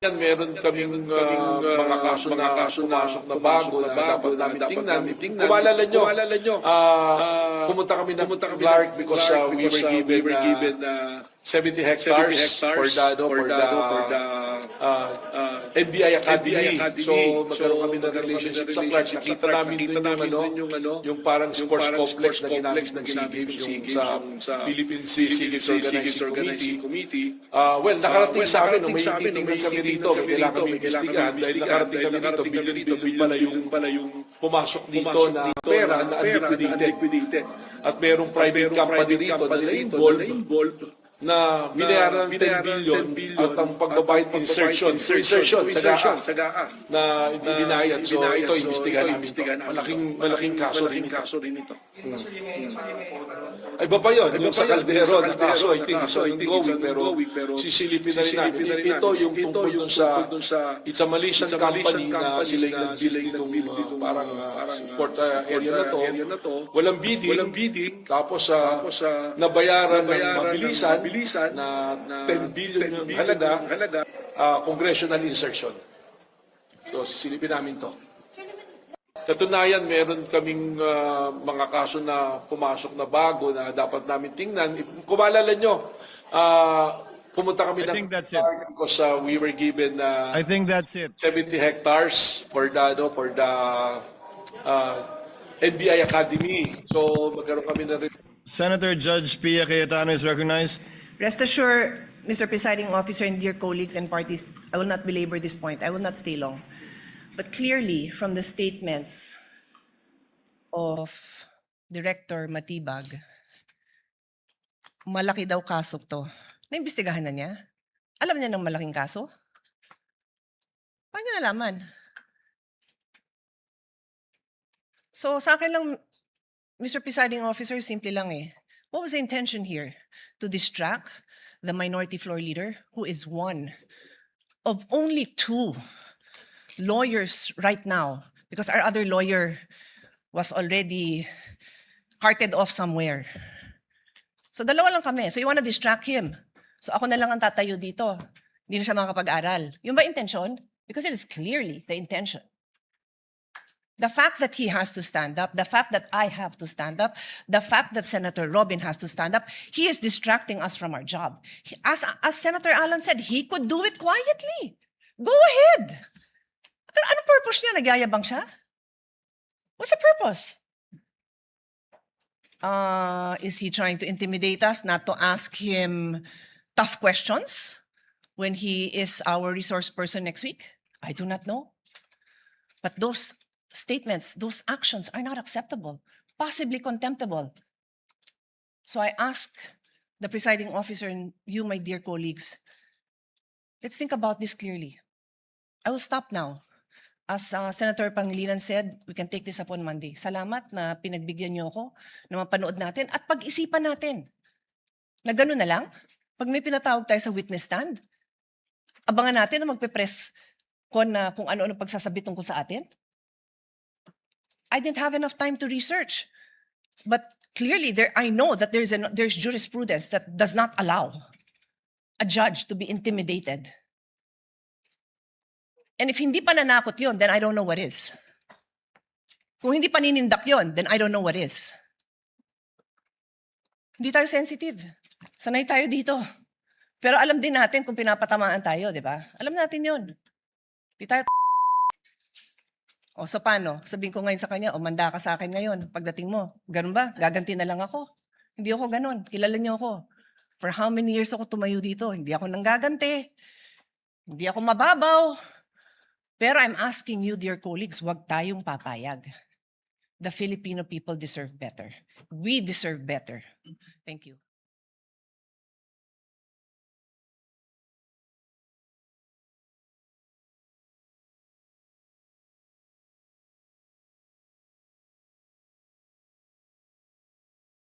Yan, meron kaming mga kaso na bago na dapat namin tingnan. Kung maalala nyo, pumunta kami ng Clark because we were given 70 hectares for the NBI Academy. So, magkaroon kami ng relationship sa Clark. Nakita namin doon yung parang sports complex na ginamit ng SEA Games, yung sa Philippine Sea Games Organizing Committee. Well, nakarating sa amin, may titingnan kami rito, kailangan kami investigahan. Dahil nakarating kami dito, billion pala yung pumasok dito na pera na unliquidated. At merong private company rito na na-involved na binayaran ng 10 billion at ang pagbabayad insertion sa GAA na hindi binayad. So ito, imbestigahan namin. Malaking kaso rin ito. Ay, iba pa yun. Yung sa Caldero na kaso, I think, it's ongoing, pero sisilipin na rin namin. Ito yung tungkol dun sa it's a Malaysian company na sila yung nag-build itong parang sport area na to. Walang bidding. Tapos nabayaran ng mabilisan na 10 billion yung halaga, congressional insertion. So, sisilipin namin to. Katunayan, meron kaming mga kaso na pumasok na bago na dapat namin tingnan. Kung maalala nyo, pumunta kami ng park because we were given I think that's it. 70 hectares for the NBI Academy. So, magkaroon kami na rin. Senator Judge Pia Cayetano is recognized. Rest assured, Mr. Presiding Officer and dear colleagues and parties, I will not belabor this point. I will not stay long. But clearly, from the statements of Director Matibag, malaki daw kaso to. Naimbestigahan na niya? Alam niya ng malaking kaso? Paano niya nalaman? So sa akin lang, Mr. Presiding Officer, simple lang eh. What was the intention here? To distract the minority floor leader, who is one of only two lawyers right now, because our other lawyer was already carted off somewhere. So dalawa lang kami. So you want to distract him. So ako na lang ang tatayo dito. Hindi na siya makakapag-aral. Yung ba intention? Because it is clearly the intention. The fact that he has to stand up, the fact that I have to stand up, the fact that Senator Robin has to stand up, he is distracting us from our job. As Senator Alan said, he could do it quietly. Go ahead. Anong purpose niya? Nagyayabang siya? What's the purpose? Is he trying to intimidate us not to ask him tough questions when he is our resource person next week? I do not know. But those statements, those actions are not acceptable, possibly contemptible. So I ask the presiding officer and you, my dear colleagues, let's think about this clearly. I will stop now. As Senator Pangilinan said, we can take this up on Monday. Salamat na pinagbigyan niyo ako na mapanood natin at pag-isipan natin. Na gano'n na lang, pag may pinatawag tayo sa witness stand, abangan natin na magpe-press kung ano-ano pagsasabi tungkol sa atin. I didn't have enough time to research. But clearly, I know that there's jurisprudence that does not allow a judge to be intimidated. And if hindi pa nanakot yun, then I don't know what is. Kung hindi pa ninindak yun, then I don't know what is. Hindi tayo sensitive. Sanay tayo dito. Pero alam din natin kung pinapatamaan tayo, di ba? Alam natin yun. Hindi tayo O so paano? Sabihin ko ngayon sa kanya, manda ka sa akin ngayon, pagdating mo. Ganun ba? Gaganti na lang ako. Hindi ako ganun. Kilala niyo ako. For how many years ako tumayo dito? Hindi ako nanggaganti. Hindi ako mababaw. Pero I'm asking you, dear colleagues, wag tayong papayag. The Filipino people deserve better. We deserve better. Thank you.